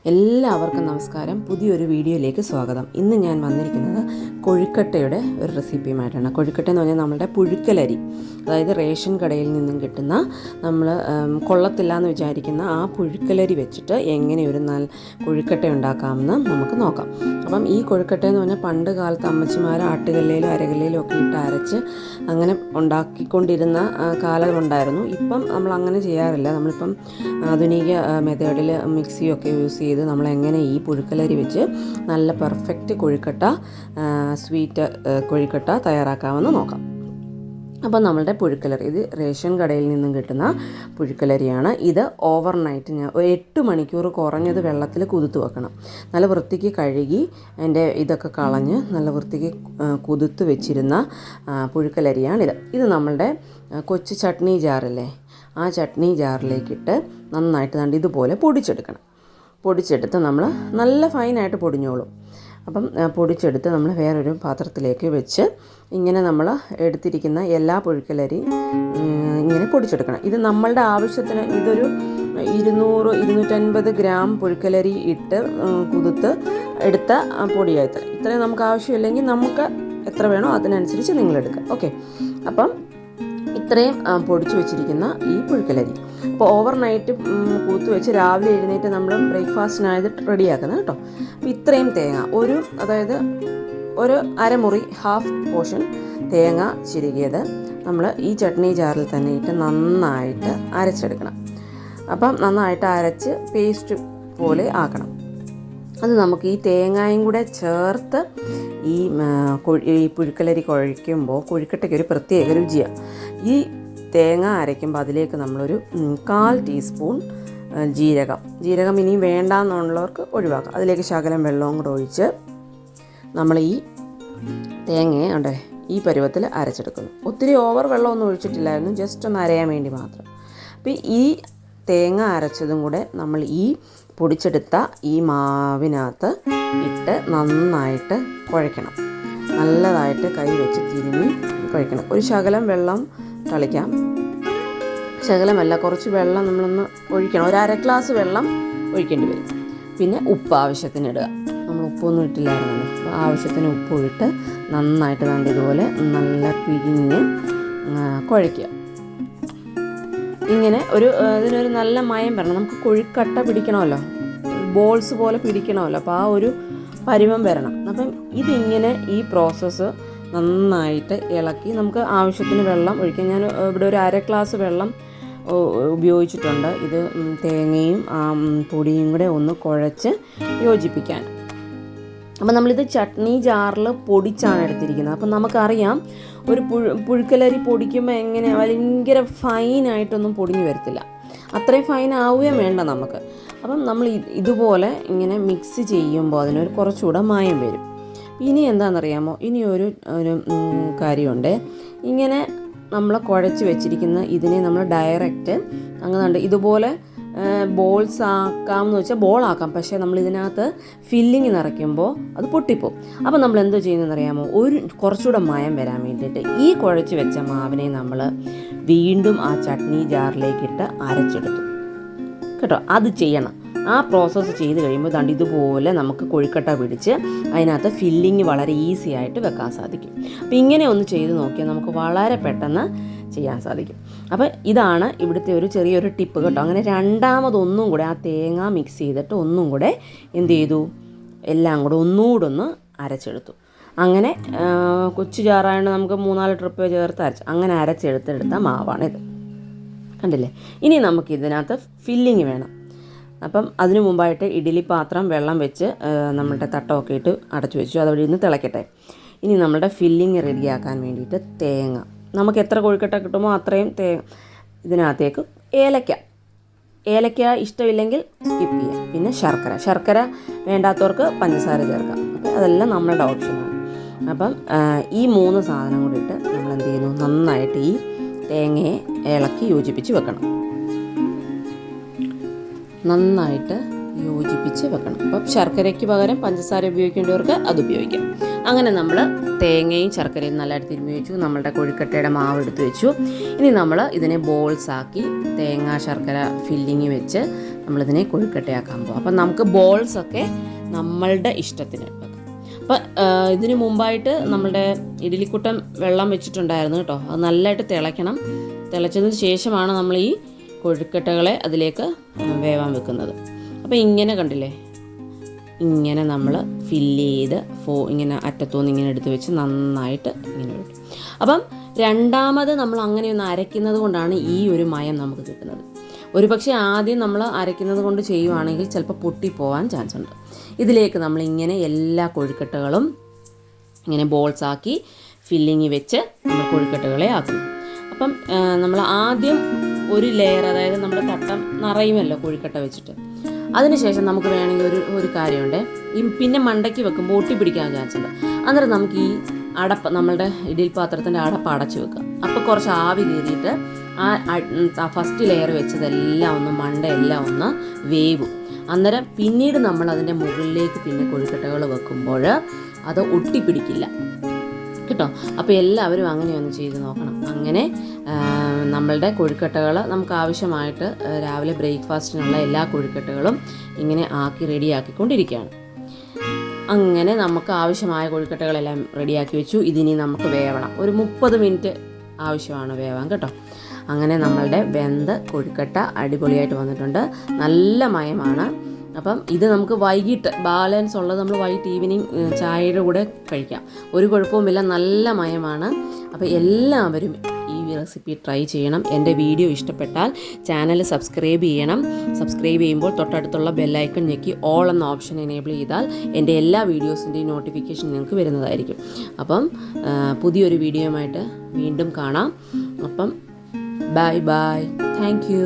എല്ലാവർക്കും നമസ്കാരം. പുതിയൊരു വീഡിയോയിലേക്ക് സ്വാഗതം. ഇന്ന് ഞാൻ വന്നിരിക്കുന്നത് കൊഴുക്കട്ടയുടെ ഒരു റെസിപ്പിയുമായിട്ടാണ്. കൊഴുക്കട്ട എന്ന് പറഞ്ഞാൽ നമ്മുടെ പുഴുക്കലരി, അതായത് റേഷൻ കടയിൽ നിന്നും കിട്ടുന്ന നമ്മൾ കൊള്ളത്തില്ല എന്ന് വിചാരിക്കുന്ന ആ പുഴുക്കലരി വെച്ചിട്ട് എങ്ങനെ ഒരു നല്ല കൊഴുക്കട്ട ഉണ്ടാക്കാമെന്ന് നമുക്ക് നോക്കാം. അപ്പം ഈ കൊഴുക്കട്ട എന്ന് പറഞ്ഞാൽ പണ്ട് കാലത്ത് അമ്മച്ചിമാർ ആട്ടുകല്ലിലും അരകല്ലിലും ഒക്കെ ഇട്ട് അരച്ച് അങ്ങനെ ഉണ്ടാക്കിക്കൊണ്ടിരുന്ന കാലമുണ്ടായിരുന്നു. ഇപ്പം നമ്മൾ അങ്ങനെ ചെയ്യാറില്ല. നമ്മളിപ്പം ആധുനിക മെത്തേഡിൽ മിക്സിയൊക്കെ യൂസ് ചെയ്ത് നമ്മളെങ്ങനെ ഈ പുഴുക്കലരി വെച്ച് നല്ല പെർഫെക്റ്റ് കൊഴുക്കട്ട, സ്വീറ്റ് കൊഴുക്കട്ട തയ്യാറാക്കാമെന്ന് നോക്കാം. അപ്പോൾ നമ്മളുടെ പുഴുക്കലരി, ഇത് റേഷൻ കടയിൽ നിന്നും കിട്ടുന്ന പുഴുക്കലരിയാണ്. ഇത് ഓവർനൈറ്റ് ഞാൻ ഒരു 8 മണിക്കൂർ കുറഞ്ഞത് വെള്ളത്തിൽ കുതിർത്ത് വെക്കണം. നല്ല വൃത്തിക്ക് കഴുകി അതിൻ്റെ ഇതൊക്കെ കളഞ്ഞ് നല്ല വൃത്തിക്ക് കുതിർത്ത് വെച്ചിരുന്ന പുഴുക്കലരിയാണിത്. ഇത് നമ്മളുടെ കൊച്ചു ചട്നി ജാറില്ലേ, ആ ചട്നി ജാറിലേക്കിട്ട് നന്നായിട്ട് ഇതുപോലെ പൊടിച്ചെടുത്ത് നമ്മൾ നല്ല ഫൈനായിട്ട് പൊടിഞ്ഞോളും. അപ്പം പൊടിച്ചെടുത്ത് നമ്മൾ വേറൊരു പാത്രത്തിലേക്ക് വെച്ച് ഇങ്ങനെ നമ്മൾ എടുത്തിരിക്കുന്ന എല്ലാ പുഴുക്കലരി ഇങ്ങനെ പൊടിച്ചെടുക്കണം. ഇത് നമ്മളുടെ ആവശ്യത്തിന്, ഇതൊരു 200-250 ഗ്രാം പുഴുക്കലരി ഇട്ട് കുതിർത്ത് എടുത്ത പൊടിയായിട്ട് ഇത്രയും നമുക്ക് ആവശ്യമില്ലെങ്കിൽ നമുക്ക് എത്ര വേണോ അതിനനുസരിച്ച് നിങ്ങളെടുക്കുക. ഓക്കെ, അപ്പം ഇത്രയും പൊടിച്ചു വെച്ചിരിക്കുന്ന ഈ പുഴുക്കലരി അപ്പോൾ ഓവർനൈറ്റ് കൂത്ത് വെച്ച് രാവിലെ എഴുന്നേറ്റ് നമ്മൾ ബ്രേക്ക്ഫാസ്റ്റിനായത് റെഡിയാക്കുന്നത് കേട്ടോ. അപ്പോൾ ഇത്രയും തേങ്ങ, അതായത് ഒരു അരമുറി, ഹാഫ് പോർഷൻ തേങ്ങ ചിരുകിയത് നമ്മൾ ഈ ചട്നി ജാറിൽ തന്നെ ഇട്ട് നന്നായിട്ട് അരച്ചെടുക്കണം. അപ്പം നന്നായിട്ട് അരച്ച് പേസ്റ്റ് പോലെ ആക്കണം. അത് നമുക്ക് ഈ തേങ്ങയും കൂടെ ചേർത്ത് ഈ പുഴുക്കലരി കുഴയ്ക്കുമ്പോൾ കൊഴുക്കട്ടയ്ക്ക് ഒരു പ്രത്യേക രുചിയാണ്. ഈ തേങ്ങ അരയ്ക്കുമ്പോൾ അതിലേക്ക് നമ്മളൊരു 1/4 ടീസ്പൂൺ ജീരകം ഇനിയും വേണ്ടാന്നുള്ളവർക്ക് ഒഴിവാക്കാം. അതിലേക്ക് ശകലം വെള്ളവും കൂടെ ഒഴിച്ച് നമ്മൾ ഈ തേങ്ങയെ ഉണ്ടേ ഈ പരുവത്തിൽ അരച്ചെടുക്കുന്നു. ഒത്തിരി ഓവർ വെള്ളമൊന്നും ഒഴിച്ചിട്ടില്ലായിരുന്നു, ജസ്റ്റ് ഒന്ന് അരയാൻ വേണ്ടി മാത്രം. അപ്പോൾ ഈ തേങ്ങ അരച്ചതും കൂടെ നമ്മൾ ഈ പൊടിച്ചെടുത്ത ഈ മാവിനകത്ത് ഇട്ട് നന്നായിട്ട് കുഴയ്ക്കണം. നല്ലതായിട്ട് കൈ വെച്ച് തിരുമ്മി കുഴയ്ക്കണം. ഒരു ശകലം വെള്ളം തളിക്കാം, ശകലമല്ല കുറച്ച് വെള്ളം നമ്മളൊന്ന് ഒഴിക്കണം. ഒരു 1/2 ഗ്ലാസ് വെള്ളം ഒഴിക്കേണ്ടി വരും. പിന്നെ ഉപ്പ് ആവശ്യത്തിന് ഇടുക. നമ്മൾ ഉപ്പൊന്നും ഇട്ടില്ലായിരുന്നല്ലോ, അപ്പോൾ ആവശ്യത്തിന് ഉപ്പ് ഇട്ട് നന്നായിട്ട് ഇതുപോലെ നല്ല പിഴിഞ്ഞ് കുഴയ്ക്കുക. ഇങ്ങനെ ഇതിനൊരു നല്ല മയം വരണം. നമുക്ക് കൊഴുക്കട്ട പിടിക്കണമല്ലോ, ബോൾസ് പോലെ പിടിക്കണമല്ലോ, അപ്പോൾ ആ ഒരു പരുവം വരണം. അപ്പം ഇതിങ്ങനെ ഈ പ്രോസസ്സ് നന്നായിട്ട് ഇളക്കി നമുക്ക് ആവശ്യത്തിന് വെള്ളം ഒഴിക്കാം. ഞാൻ ഇവിടെ ഒരു 1/2 ഗ്ലാസ് വെള്ളം ഉപയോഗിച്ചിട്ടുണ്ട്. ഇത് തേങ്ങയും പൊടിയും കൂടെ ഒന്ന് കുഴച്ച് യോജിപ്പിക്കാൻ. അപ്പം നമ്മളിത് ചട്നി ജാറിൽ പൊടിച്ചാണ് എടുത്തിരിക്കുന്നത്. അപ്പം നമുക്കറിയാം ഒരു പുഴുക്കലരി പൊടിക്കുമ്പോൾ എങ്ങനെ ഭയങ്കര ഫൈനായിട്ടൊന്നും പൊടിഞ്ഞു വരത്തില്ല, അത്രയും ഫൈൻ ആവുകയും വേണ്ട നമുക്ക്. അപ്പം നമ്മൾ ഇതുപോലെ ഇങ്ങനെ മിക്സ് ചെയ്യുമ്പോൾ അതിനൊരു കുറച്ചുകൂടെ മായം വരും. ഇനി എന്താണെന്നറിയാമോ, ഇനി ഒരു കാര്യമുണ്ട്. ഇങ്ങനെ നമ്മൾ കുഴച്ച് വെച്ചിരിക്കുന്ന ഇതിനെ നമ്മൾ ഡയറക്റ്റ് അങ്ങനെ ഇതുപോലെ ബോൾസ് ആക്കാമെന്ന് വെച്ചാൽ ബോളാക്കാം. പക്ഷേ നമ്മൾ ഇതിനകത്ത് ഫില്ലിങ് നിറയ്ക്കുമ്പോൾ അത് പൊട്ടിപ്പോവും. അപ്പോൾ നമ്മൾ എന്തോ ചെയ്യുന്നതെന്നറിയാമോ, കുറച്ചുകൂടെ മയം വരാൻ വേണ്ടിയിട്ട് ഈ കുഴച്ച് വെച്ച മാവിനെ നമ്മൾ വീണ്ടും ആ ചട്നി ജാറിലേക്കിട്ട് അരച്ചെടുത്തു കേട്ടോ. അത് ചെയ്യണം. ആ പ്രോസസ്സ് ചെയ്ത് കഴിയുമ്പോൾ ഇതുപോലെ നമുക്ക് കൊഴുക്കട്ട പിടിച്ച് അതിനകത്ത് ഫില്ലിങ് വളരെ ഈസി ആയിട്ട് വെക്കാൻ സാധിക്കും. അപ്പോൾ ഇങ്ങനെ ഒന്ന് ചെയ്ത് നോക്കിയാൽ നമുക്ക് വളരെ പെട്ടെന്ന് ചെയ്യാൻ സാധിക്കും. അപ്പോൾ ഇതാണ് ഇവിടുത്തെ ഒരു ചെറിയൊരു ടിപ്പ് കേട്ടോ. അങ്ങനെ രണ്ടാമതൊന്നും കൂടെ ആ തേങ്ങ മിക്സ് ചെയ്തിട്ട് ഒന്നും കൂടെ എന്ത് ചെയ്തു, എല്ലാം കൂടെ ഒന്നുകൂടെ ഒന്ന് അരച്ചെടുത്തു. അങ്ങനെ കൊച്ചു ജാറായതുകൊണ്ട് നമുക്ക് 3-4 ട്രിപ്പ് ചേർത്ത് അങ്ങനെ അരച്ചെടുത്ത മാവാണിത്, കണ്ടില്ലേ. ഇനി നമുക്ക് ഇതിനകത്ത് ഫില്ലിങ് വേണം. അപ്പം അതിനു മുമ്പായിട്ട് ഇഡ്ഡലി പാത്രം വെള്ളം വെച്ച് നമ്മളുടെ തട്ടമൊക്കെ ഇട്ട് അടച്ചു വെച്ചു, അതവിടെ ഇരുന്ന് തിളയ്ക്കട്ടെ. ഇനി നമ്മളുടെ ഫില്ലിങ് റെഡിയാക്കാൻ വേണ്ടിയിട്ട് തേങ്ങ, നമുക്ക് എത്ര കൊഴുക്കട്ട കിട്ടുമോ അത്രയും ഇതിനകത്തേക്ക് ഏലക്ക ഇഷ്ടമില്ലെങ്കിൽ സ്കിപ്പ് ചെയ്യാം. പിന്നെ ശർക്കര വേണ്ടാത്തവർക്ക് പഞ്ചസാര ചേർക്കാം. അപ്പം അതെല്ലാം നമ്മളുടെ ഓപ്ഷനാണ്. അപ്പം ഈ 3 സാധനം കൂടി ഇട്ട് നമ്മൾ എന്ത് ചെയ്യുന്നു, നന്നായിട്ട് ഈ തേങ്ങയെ ഇളക്കി യോജിപ്പിച്ച് വെക്കണം. അപ്പം ശർക്കരയ്ക്ക് പകരം പഞ്ചസാര ഉപയോഗിക്കേണ്ടവർക്ക് അത് ഉപയോഗിക്കാം. അങ്ങനെ നമ്മൾ തേങ്ങയും ശർക്കരയും നല്ലതായിട്ട് തിരുമ്മി വെച്ചു. നമ്മളുടെ കൊഴുക്കട്ടയുടെ മാവ് എടുത്ത് വെച്ചു. ഇനി നമ്മൾ ഇതിനെ ബോൾസാക്കി തേങ്ങ ശർക്കര ഫില്ലിങ് വെച്ച് നമ്മളിതിനെ കൊഴുക്കട്ടയാക്കാൻ പോകും. അപ്പം നമുക്ക് ബോൾസൊക്കെ നമ്മളുടെ ഇഷ്ടത്തിന് വെക്കാം. അപ്പം ഇതിന് മുമ്പായിട്ട് നമ്മളുടെ ഇഡ്ഡലിക്കുട്ടൻ വെള്ളം വെച്ചിട്ടുണ്ടായിരുന്നു കേട്ടോ. അത് നല്ലതായിട്ട് തിളയ്ക്കണം. തിളച്ചതിന് ശേഷമാണ് നമ്മൾ ഈ കൊഴുക്കട്ടകളെ അതിലേക്ക് വേവാൻ വെക്കുന്നത്. അപ്പോൾ ഇങ്ങനെ കണ്ടില്ലേ, ഇങ്ങനെ നമ്മൾ ഫില്ല് ചെയ്ത് ഇങ്ങനെ അറ്റത്തുനിന്ന് ഇങ്ങനെ എടുത്ത് വെച്ച് നന്നായിട്ട് ഇങ്ങനെ വെക്കും. അപ്പം രണ്ടാമത് നമ്മൾ അങ്ങനെ ഒന്ന് അരയ്ക്കുന്നത് കൊണ്ടാണ് ഈ ഒരു മയം നമുക്ക് കിട്ടുന്നത്. ഒരു പക്ഷേ ആദ്യം നമ്മൾ അരയ്ക്കുന്നത് കൊണ്ട് ചെയ്യുവാണെങ്കിൽ ചിലപ്പോൾ പൊട്ടിപ്പോവാൻ ചാൻസ് ഉണ്ട്. ഇതിലേക്ക് നമ്മളിങ്ങനെ എല്ലാ കൊഴുക്കട്ടകളും ഇങ്ങനെ ബോൾസാക്കി ഫില്ലിങ് വെച്ച് നമ്മൾ കൊഴുക്കട്ടകളെ ആക്കും. അപ്പം നമ്മൾ ആദ്യം ഒരു ലെയർ, അതായത് നമ്മുടെ തട്ടം നിറയുമല്ലോ കൊഴുക്കട്ട വെച്ചിട്ട്. അതിനുശേഷം നമുക്ക് വേണമെങ്കിൽ ഒരു കാര്യമുണ്ട്, ഈ പിന്നെ മണ്ടയ്ക്ക് വെക്കുമ്പോൾ ഒട്ടിപ്പിടിക്കാൻ ചാൻസ് ഉണ്ട്. അന്നേരം നമുക്ക് ഈ അടപ്പ്, നമ്മളുടെ ഇഡ്ഡലി പാത്രത്തിൻ്റെ അടപ്പ് അടച്ച് വെക്കാം. അപ്പോൾ കുറച്ച് ആവി കയറിയിട്ട് ആ ഫസ്റ്റ് ലെയർ വെച്ചതെല്ലാം ഒന്ന് മണ്ടയെല്ലാം ഒന്ന് വേവും. അന്നേരം പിന്നീട് നമ്മൾ അതിൻ്റെ മുകളിലേക്ക് പിന്നെ കൊഴുക്കട്ടകൾ വെക്കുമ്പോൾ അത് ഒട്ടിപ്പിടിക്കില്ല കേട്ടോ. അപ്പോൾ എല്ലാവരും അങ്ങനെ ഒന്ന് ചെയ്ത് നോക്കണം. അങ്ങനെ നമ്മളുടെ കൊഴുക്കട്ടകൾ നമുക്ക് ആവശ്യമായിട്ട് രാവിലെ ബ്രേക്ക്ഫാസ്റ്റിനുള്ള എല്ലാ കൊഴുക്കട്ടകളും ഇങ്ങനെ ആക്കി റെഡിയാക്കിക്കൊണ്ടിരിക്കുകയാണ്. അങ്ങനെ നമുക്ക് ആവശ്യമായ കൊഴുക്കട്ടകളെല്ലാം റെഡിയാക്കി വെച്ചു. ഇതിനി നമുക്ക് വേവണം. ഒരു 30 മിനിറ്റ് ആവശ്യമാണ് വേവാൻ കേട്ടോ. അങ്ങനെ നമ്മളുടെ വെന്ത കൊഴുക്കട്ട അടിപൊളിയായിട്ട് വന്നിട്ടുണ്ട്. നല്ല മയമാണ്. അപ്പം ഇത് നമുക്ക് വൈകിട്ട് ബാലൻസ് ഉള്ളത് നമ്മൾ വൈകിട്ട് ഈവനിങ് ചായയുടെ കൂടെ കഴിക്കാം. ഒരു കുഴപ്പവുമില്ല, നല്ല മയമാണ്. അപ്പോൾ എല്ലാവരും ഈ റെസിപ്പി ട്രൈ ചെയ്യണം. എൻ്റെ വീഡിയോ ഇഷ്ടപ്പെട്ടാൽ ചാനൽ സബ്സ്ക്രൈബ് ചെയ്യണം. സബ്സ്ക്രൈബ് ചെയ്യുമ്പോൾ തൊട്ടടുത്തുള്ള ബെല്ലൈക്കൺ ഞെക്കി ഓൾ എന്ന ഓപ്ഷൻ എനേബിൾ ചെയ്താൽ എൻ്റെ എല്ലാ വീഡിയോസിൻ്റെയും നോട്ടിഫിക്കേഷൻ നിങ്ങൾക്ക് വരുന്നതായിരിക്കും. അപ്പം പുതിയൊരു വീഡിയോയുമായിട്ട് വീണ്ടും കാണാം. അപ്പം ബൈ ബൈ, താങ്ക് യു.